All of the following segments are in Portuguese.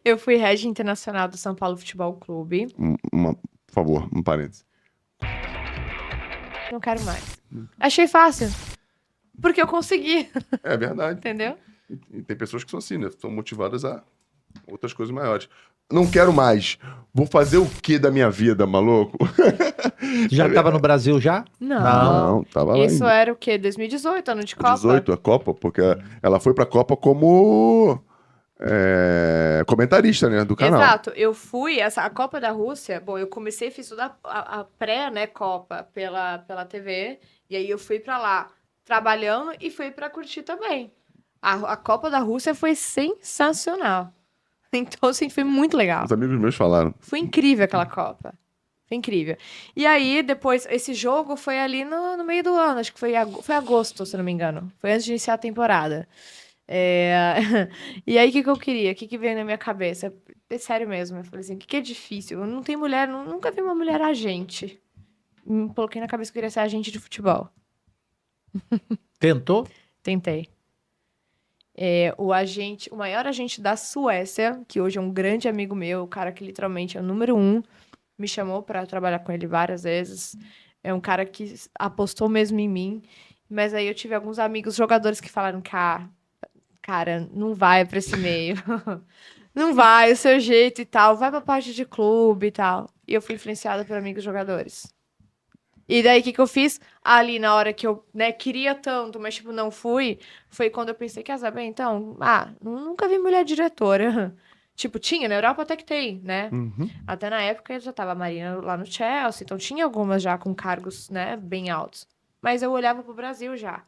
Eu fui head internacional do São Paulo Futebol Clube. Por favor, um parênteses. Não quero mais. Achei fácil. Porque eu consegui, É verdade. entendeu? E tem pessoas que são assim, né? São motivadas a outras coisas maiores. Não quero mais. Vou fazer o que da minha vida, maluco? Já estava no Brasil já? Não. Não, tava lá Isso em era o quê? 2018, ano de Copa? 18, a Copa, porque ela foi pra Copa como comentarista, né, do canal. Exato. Eu fui, a Copa da Rússia, bom, eu comecei, fiz toda a pré, né, Copa pela TV, e aí eu fui pra lá trabalhando e fui pra curtir também. A Copa da Rússia foi sensacional. Então, assim, foi muito legal. Os amigos meus falaram. Foi incrível aquela Copa. Foi incrível. E aí, depois, esse jogo foi ali no meio do ano, acho que foi agosto, se não me engano. Foi antes de iniciar a temporada. É, E aí, o que eu queria? O que veio na minha cabeça? É sério mesmo. Eu falei assim, o que é difícil? Eu não tenho mulher, nunca vi uma mulher agente. Me coloquei na cabeça que eu queria ser agente de futebol. Tentou? Tentei. O maior agente da Suécia, que hoje é um grande amigo meu, o cara que literalmente é o número 1, me chamou para trabalhar com ele várias vezes. É um cara que apostou mesmo em mim. Mas aí eu tive alguns amigos jogadores que falaram, cara, não vai para esse meio. Não vai, o seu jeito e tal. Vai pra parte de clube e tal. E eu fui influenciada por amigos jogadores. E daí, o que eu fiz? Ali, na hora que eu, né, queria tanto, mas, tipo, não fui, foi quando eu pensei, quer saber, então, nunca vi mulher diretora. Tipo, tinha, na Europa até que tem, né? Uhum. Até na época já tava a Marina lá no Chelsea, então tinha algumas já com cargos, né, bem altos. Mas eu olhava pro Brasil já.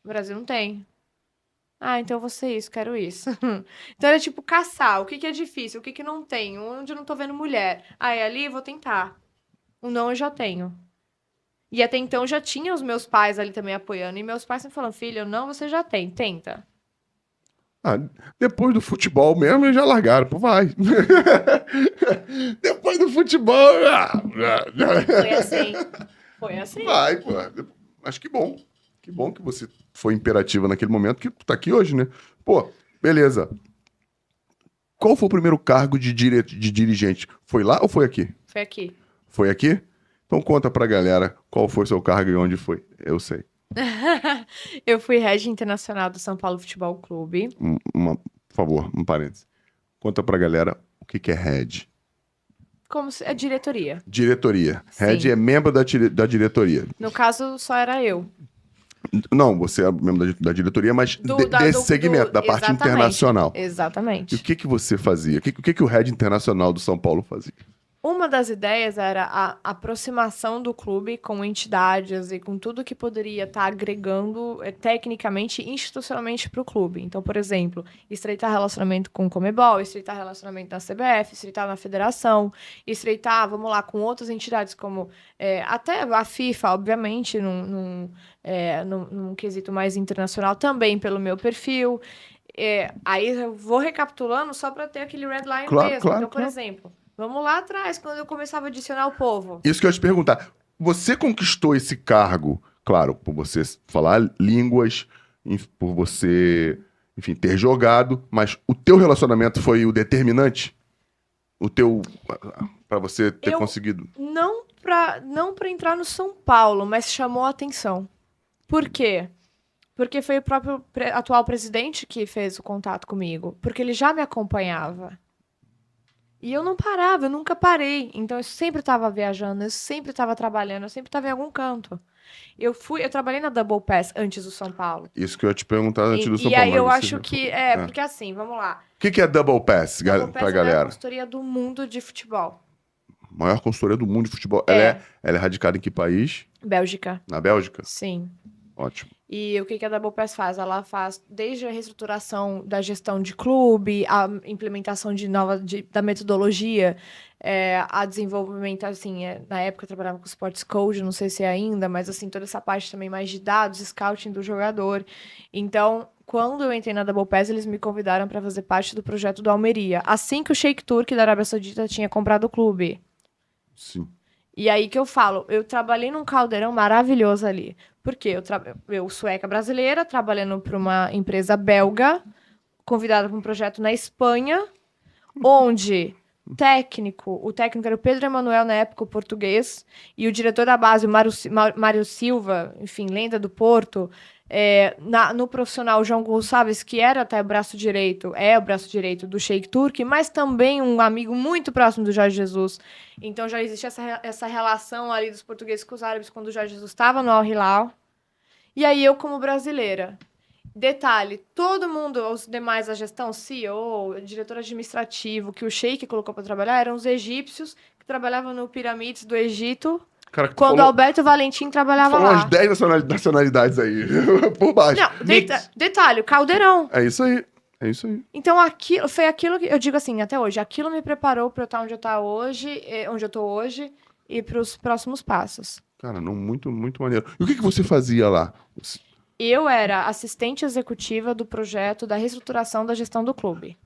O Brasil não tem. Então eu vou ser isso, quero isso. Então era tipo caçar, o que é difícil, o que não tem, onde eu não tô vendo mulher. É ali, eu vou tentar. O não eu já tenho. E até então já tinha os meus pais ali também apoiando. E meus pais sempre falando, filho, não, você já tem, tenta. Ah, depois do futebol mesmo, eles já largaram. Pô, vai. Depois do futebol. Foi assim. Foi assim. Vai, pô. Mas que bom. Que bom que você foi imperativa naquele momento, que tu tá aqui hoje, né? Pô, beleza. Qual foi o primeiro cargo de dirigente? Foi lá ou foi aqui? Foi aqui. Foi aqui? Então conta pra galera qual foi o seu cargo e onde foi. Eu sei. Eu fui head internacional do São Paulo Futebol Clube. Por favor, um parênteses. Conta pra galera o que é head. Como se, é diretoria. Diretoria. Head Sim. é membro da diretoria. No caso, só era eu. Não, você é membro da diretoria, mas desse segmento, da parte Exatamente. internacional. Exatamente. E o que você fazia? O que o head internacional do São Paulo fazia? Uma das ideias era a aproximação do clube com entidades e com tudo que poderia estar agregando tecnicamente e institucionalmente para o clube. Então, por exemplo, estreitar relacionamento com o Conmebol, estreitar relacionamento na CBF, estreitar na federação, estreitar, vamos lá, com outras entidades como até a FIFA, obviamente, num quesito mais internacional, também pelo meu perfil. Aí eu vou recapitulando só para ter aquele red line Claro, mesmo. claro, Então, por claro. exemplo, vamos lá atrás, quando eu começava a adicionar o povo. Isso que eu ia te perguntar. Você conquistou esse cargo, claro, por você falar línguas, por você, enfim, ter jogado, mas o teu relacionamento foi o determinante? O teu, para você ter conseguido? Não para entrar no São Paulo, mas chamou a atenção. Por quê? Porque foi o próprio atual presidente que fez o contato comigo. Porque ele já me acompanhava. E eu não parava, eu nunca parei. Então eu sempre estava viajando, eu sempre estava trabalhando, eu sempre estava em algum canto. Eu trabalhei na Double Pass antes do São Paulo. Isso que eu ia te perguntar antes do São E Paulo. aí eu mas você acho já que falou. porque assim, vamos lá. O que é Double Pass, Double Pass pra é a maior galera? consultoria do mundo de futebol. Maior consultoria do mundo de futebol. É. Ela é radicada em que país? Bélgica. Na Bélgica? Sim. Ótimo. E o que a Double Pass faz? Ela faz desde a reestruturação da gestão de clube, a implementação da metodologia, a desenvolvimento, assim, na época eu trabalhava com Sports Code, não sei se é ainda, mas assim, toda essa parte também mais de dados, scouting do jogador. Então, quando eu entrei na Double Pass, eles me convidaram para fazer parte do projeto do Almeria, assim que o Sheikh Turk da Arábia Saudita tinha comprado o clube. Sim. E aí que eu falo, eu trabalhei num caldeirão maravilhoso ali. Por quê? Eu sueca brasileira, trabalhando para uma empresa belga, convidada para um projeto na Espanha, onde o técnico era o Pedro Emanuel, na época, o português, e o diretor da base, o Mário Silva, enfim, lenda do Porto, no profissional, o João Gonçalves, que era até o braço direito do Sheik Turki, mas também um amigo muito próximo do Jorge Jesus. Então já existia essa relação ali dos portugueses com os árabes quando o Jorge Jesus estava no Al Hilal. E aí eu, como brasileira... Detalhe, todo mundo, os demais da gestão, CEO, diretor administrativo, que o Sheik colocou para trabalhar, eram os egípcios que trabalhavam no Pirâmides do Egito, Cara, quando Alberto Valentim trabalhava falou lá. umas 10 nacionalidades aí, por baixo. Não, detalhe, o Caldeirão. É isso aí. Então, foi aquilo que eu digo assim, até hoje, aquilo me preparou para eu estar onde eu tô hoje e para os próximos passos. Cara, não, muito, muito maneiro. E o que você fazia lá? Eu era assistente executiva do projeto da reestruturação da gestão do clube.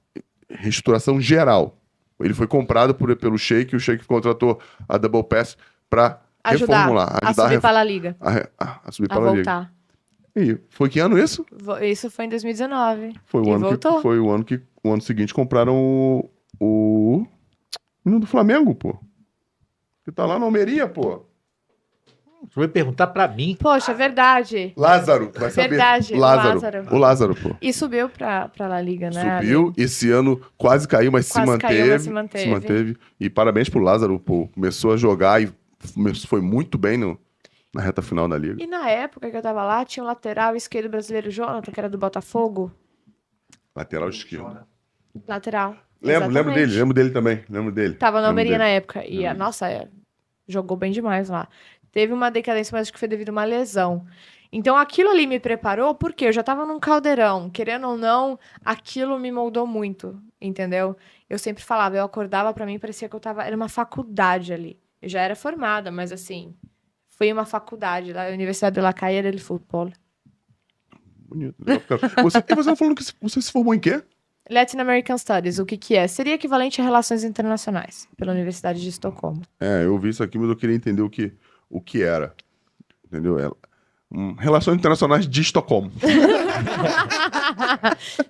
Reestruturação geral. Ele foi comprado pelo Sheik, e o Sheik contratou a Double Pass para reformular. A subir para a Liga. A subir A para a Liga. voltar. E foi que ano isso? Isso foi em 2019. Foi o ano que o ano seguinte compraram o menino do Flamengo, pô. Que tá lá na Almeria, pô. Você vai perguntar pra mim. Poxa, é verdade. Lázaro, vai saber. Verdade, O Lázaro, pô. E subiu pra La Liga, né? Subiu, esse ano quase caiu, mas Quase se manteve. caiu, mas se manteve. E parabéns pro Lázaro, pô. Começou a jogar e foi muito bem na reta final da Liga. E na época que eu tava lá, tinha um lateral esquerdo brasileiro, Jonathan, que era do Botafogo. Lateral esquerdo. Lateral. Lembro dele também. Tava na Almeria na época. E, jogou bem demais lá. Teve uma decadência, mas acho que foi devido a uma lesão. Então, aquilo ali me preparou, porque eu já estava num caldeirão. Querendo ou não, aquilo me moldou muito, entendeu? Eu sempre falava, eu acordava, para mim, parecia que era uma faculdade ali. Eu já era formada, mas assim, foi uma faculdade, da Universidade de La Calle del Futebol. Bonito. Você tá falando que você se formou em quê? Latin American Studies, o que é? Seria equivalente a Relações Internacionais, pela Universidade de Estocolmo. Eu vi isso aqui, mas eu queria entender o que era. Entendeu? Relações Internacionais de Estocolmo.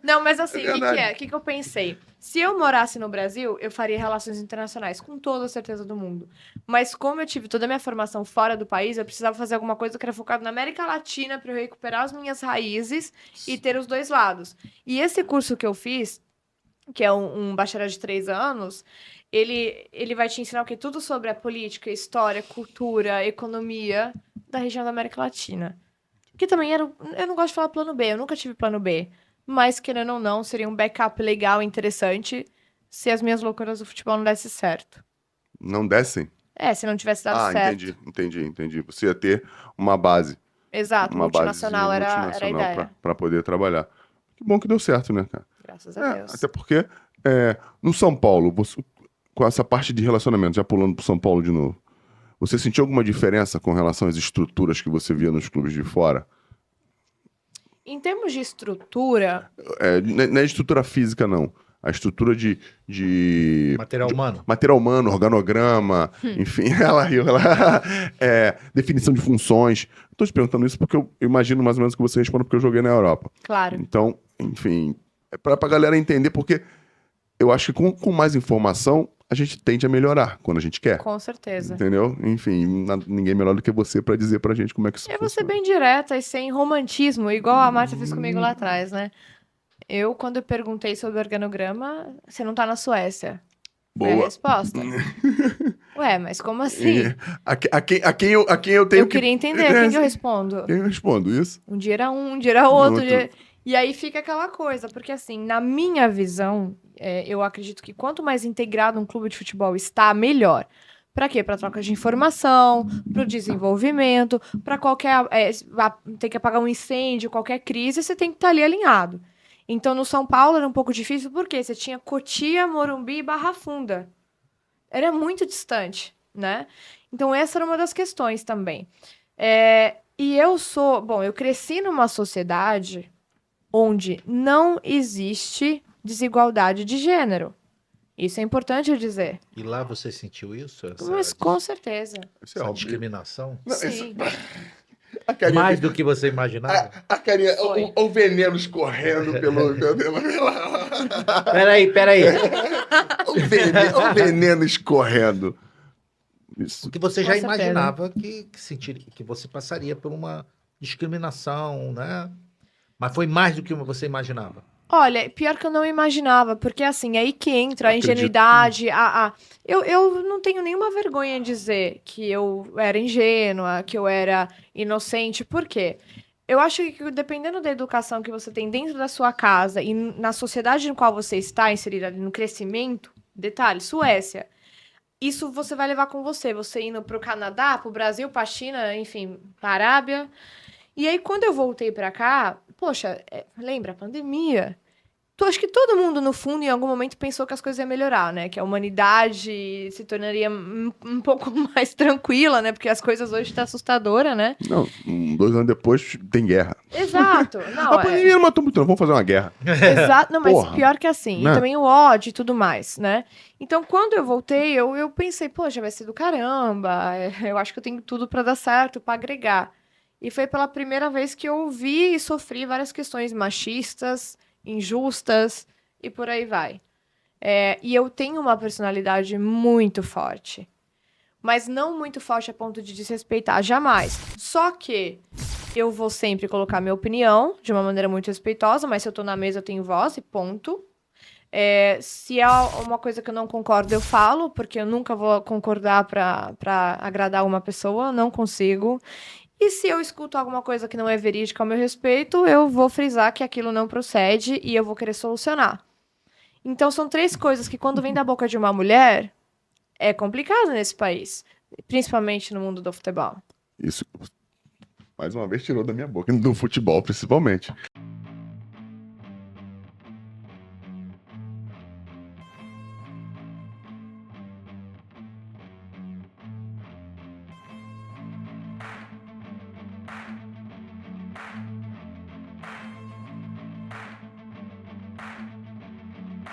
Não, mas assim, o que é? O que eu pensei? Se eu morasse no Brasil, eu faria relações internacionais, com toda a certeza do mundo. Mas como eu tive toda a minha formação fora do país, eu precisava fazer alguma coisa que era focada na América Latina para eu recuperar as minhas raízes e ter os dois lados. E esse curso que eu fiz, que é um bacharel de 3 anos, ele vai te ensinar o quê? Tudo sobre a política, história, cultura, economia da região da América Latina. Que também eu não gosto de falar plano B, eu nunca tive plano B. Mas, querendo ou não, seria um backup legal e interessante se as minhas loucuras do futebol não dessem certo. Não dessem? Se não tivesse dado certo. Entendi. Você ia ter uma base. Exato, multinacional era a ideia. Para poder trabalhar. Que bom que deu certo, né, cara? Graças a Deus. Até porque, no São Paulo, com essa parte de relacionamento, já pulando pro São Paulo de novo, você sentiu alguma diferença com relação às estruturas que você via nos clubes de fora? Em termos de estrutura... Não é estrutura física, não. A estrutura de material humano. Material humano, organograma, enfim, definição de funções. Estou te perguntando isso porque eu imagino mais ou menos que você responda porque eu joguei na Europa. Claro. Então, enfim, é para a galera entender, porque eu acho que com mais informação a gente tende a melhorar quando a gente quer. Com certeza. Entendeu? Enfim, ninguém melhor do que você para dizer pra gente como é que isso funciona. Eu vou ser bem direta e sem romantismo, igual a Marta fez comigo lá atrás, né? Quando eu perguntei sobre o organograma, você não tá na Suécia. Boa. Foi a resposta. Ué, mas como assim? A quem eu tenho Eu queria entender, a quem eu respondo? Quem eu respondo isso? Um dia era um dia era outro. E aí fica aquela coisa, porque assim, na minha visão, eu acredito que quanto mais integrado um clube de futebol está, melhor. Para quê? Para troca de informação, para o desenvolvimento, para qualquer... ter que apagar um incêndio, qualquer crise, você tem que estar ali alinhado. Então, no São Paulo era um pouco difícil, porque você tinha Cotia, Morumbi e Barra Funda. Era muito distante, né? Então, essa era uma das questões também. E eu cresci numa sociedade onde não existe desigualdade de gênero. Isso é importante eu dizer. E lá você sentiu isso? Mas com certeza. Essa discriminação? Não, sim. A carinha Mais do que você imaginava? A carinha, Foi. o veneno escorrendo pelo... Peraí. o veneno escorrendo. Isso. Porque você Com já certeza. imaginava que você passaria por uma discriminação, né? Mas foi mais do que você imaginava. Olha, pior que eu não imaginava, porque assim, aí que entra a Acredito. ingenuidade, eu não tenho nenhuma vergonha em dizer que eu era ingênua, que eu era inocente, por quê? Eu acho que dependendo da educação que você tem dentro da sua casa e na sociedade no qual você está inserida ali no crescimento, detalhe, Suécia, isso você vai levar com você indo para o Canadá, para o Brasil, para a China, enfim, para a Arábia. E aí, quando eu voltei para cá, poxa, lembra a pandemia? Acho que todo mundo, no fundo, em algum momento, pensou que as coisas iam melhorar, né? Que a humanidade se tornaria um pouco mais tranquila, né? Porque as coisas hoje estão assustadoras, né? Não, 2 anos depois tem guerra. Exato. Não, A pandemia não matou muito, não. Vamos fazer uma guerra. Exato. Não, mas Porra, pior que assim. né? E também o ódio e tudo mais, né? Então, quando eu voltei, eu pensei, poxa, vai ser do caramba. Eu acho que eu tenho tudo para dar certo, para agregar. E foi pela primeira vez que eu vi e sofri várias questões machistas, injustas e por aí vai. E eu tenho uma personalidade muito forte. Mas não muito forte a ponto de desrespeitar, jamais. Só que eu vou sempre colocar minha opinião de uma maneira muito respeitosa, mas se eu tô na mesa eu tenho voz e ponto. Se é uma coisa que eu não concordo, eu falo, porque eu nunca vou concordar pra agradar uma pessoa, não consigo. E se eu escuto alguma coisa que não é verídica ao meu respeito, eu vou frisar que aquilo não procede e eu vou querer solucionar. Então, são 3 coisas que, quando vem da boca de uma mulher, é complicado nesse país. Principalmente no mundo do futebol. Isso, mais uma vez, tirou da minha boca. Do futebol, principalmente.